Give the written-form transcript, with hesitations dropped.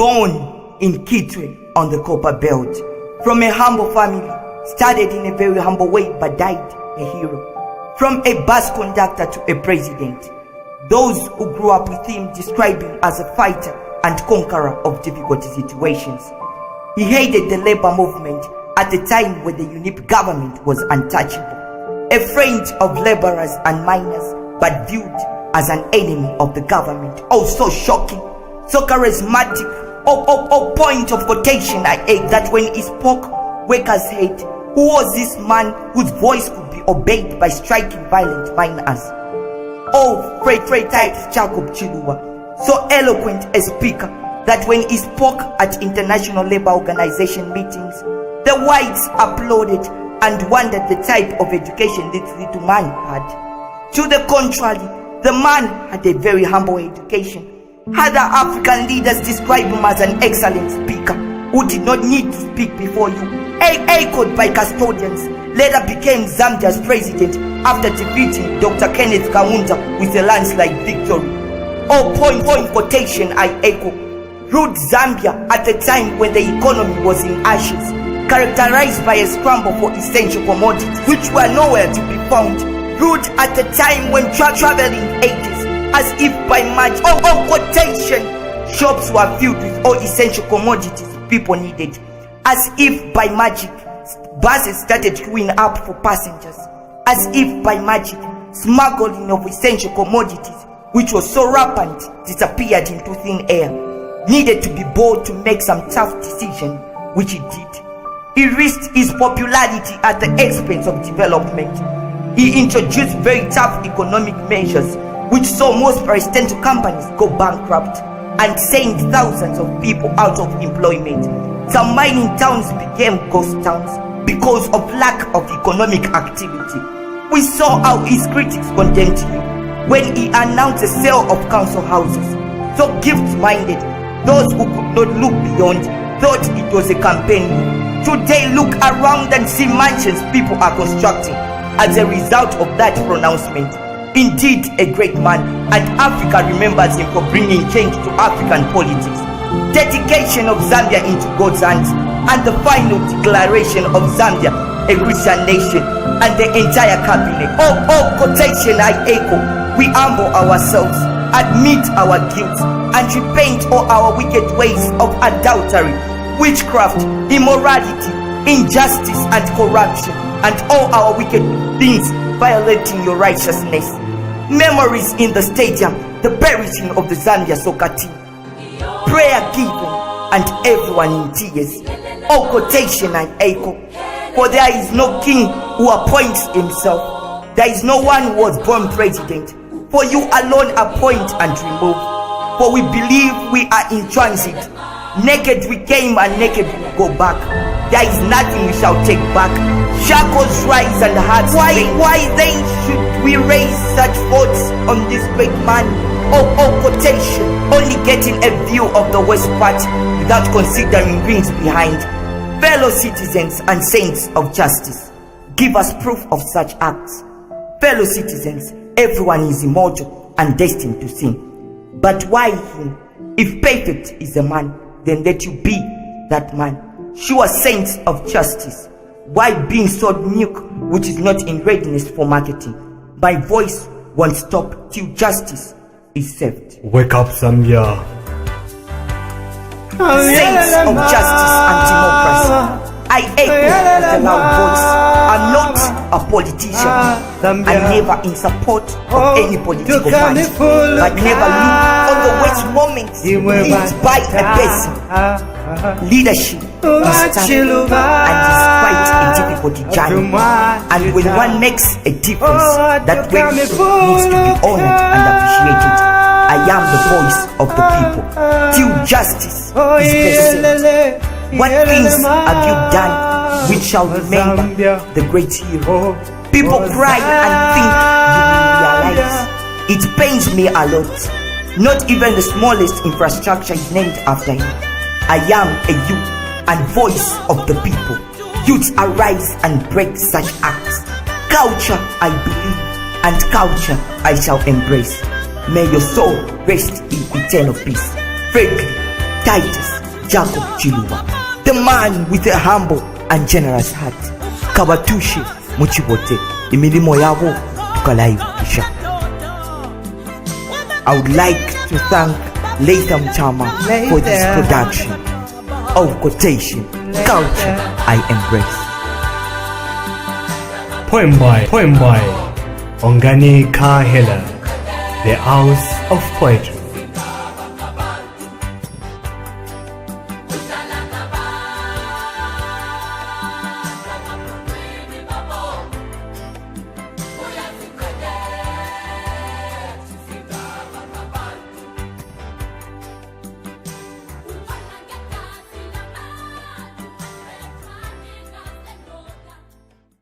Born in Kitwe on the Copper Belt, from a humble family, started in a very humble way but died a hero. From a bus conductor to a president, those who grew up with him describe him as a fighter and conqueror of difficult situations. He hated the labor movement at a time when the UNIP government was untouchable, a friend of laborers and miners but viewed as an enemy of the government. Oh, so shocking, so charismatic. Point of quotation I ate that when he spoke, workers hate. Who was this man whose voice could be obeyed by striking violent miners? Oh, Fredrick Chiluba, so eloquent a speaker that when he spoke at International Labour Organization meetings, the whites applauded and wondered the type of education this little man had. To the contrary, the man had a very humble education. Other African leaders describe him as an excellent speaker who did not need to speak before you. Echoed by custodians, later became Zambia's president after defeating Dr. Kenneth Kaunda with a landslide victory. Oh, point quotation I echo. Ruled Zambia at a time when the economy was in ashes, characterized by a scramble for essential commodities which were nowhere to be found. Ruled at a time when traveling ages, as if by magic. Quotation. Shops were filled with all essential commodities people needed. As if by magic, buses started queuing up for passengers. As if by magic, smuggling of essential commodities, which was so rampant, disappeared into thin air. Needed to be bold to make some tough decision, which he did. He risked his popularity at the expense of development. He introduced very tough economic measures which saw most parastatal companies go bankrupt and sent thousands of people out of employment. Some mining towns became ghost towns because of lack of economic activity. We saw how his critics condemned him when he announced the sale of council houses. So gift-minded, those who could not look beyond thought it was a campaign. Today look around and see mansions people are constructing as a result of that pronouncement. Indeed a great man, and Africa remembers him for bringing change to African politics. Dedication of Zambia into God's hands, and the final declaration of Zambia a Christian nation, and the entire cabinet. Quotation I echo. We humble ourselves, admit our guilt, and repent all our wicked ways of adultery, witchcraft, immorality, injustice and corruption, and all our wicked things violating your righteousness. Memories in the stadium, the perishing of the Zambia soccer team, prayer given, and everyone in tears. Quotation I echo. For there is no king who appoints himself. There is no one who was born president. For you alone appoint and remove. For we believe we are in transit. Naked we came and naked we go back. There is nothing we shall take back. Shackles rise and hearts break. Why then should we raise such thoughts on this great man? Quotation. Only getting a view of the worst part without considering rings behind. Fellow citizens and saints of justice, give us proof of such acts. Fellow citizens, everyone is immortal and destined to sin. But why him? If perfect is a man, then let you be that man. Sure saints of justice, why being sold milk which is not in readiness for marketing? My voice won't stop till justice is served. Wake up, Zambia. Saints of justice and democracy, I echo with a loud voice. I'm not a politician. I'm never in support of any political party, but never look on the worst moments lived by a person. Leadership is tough and is quite a difficult journey, and when one makes a difference, that way needs to be honored and appreciated. I am the voice of the people till justice is preserved. What things have you done which shall remember the great hero? People cry and think you will realize. It pains me a lot. Not even the smallest infrastructure is named after him. I am a youth and voice of the people. Youths arise and break such acts. Culture I believe, and culture I shall embrace. May your soul rest in eternal peace. Fredrick Titus Jacob Chiluba, the man with a humble and generous heart. Kabatushe muchibote imilimo yabo tukalaivisha. I would like to thank Latham Chama for this production of quotation culture I embrace. Poem by Wongani Kaira, the House of Poetry.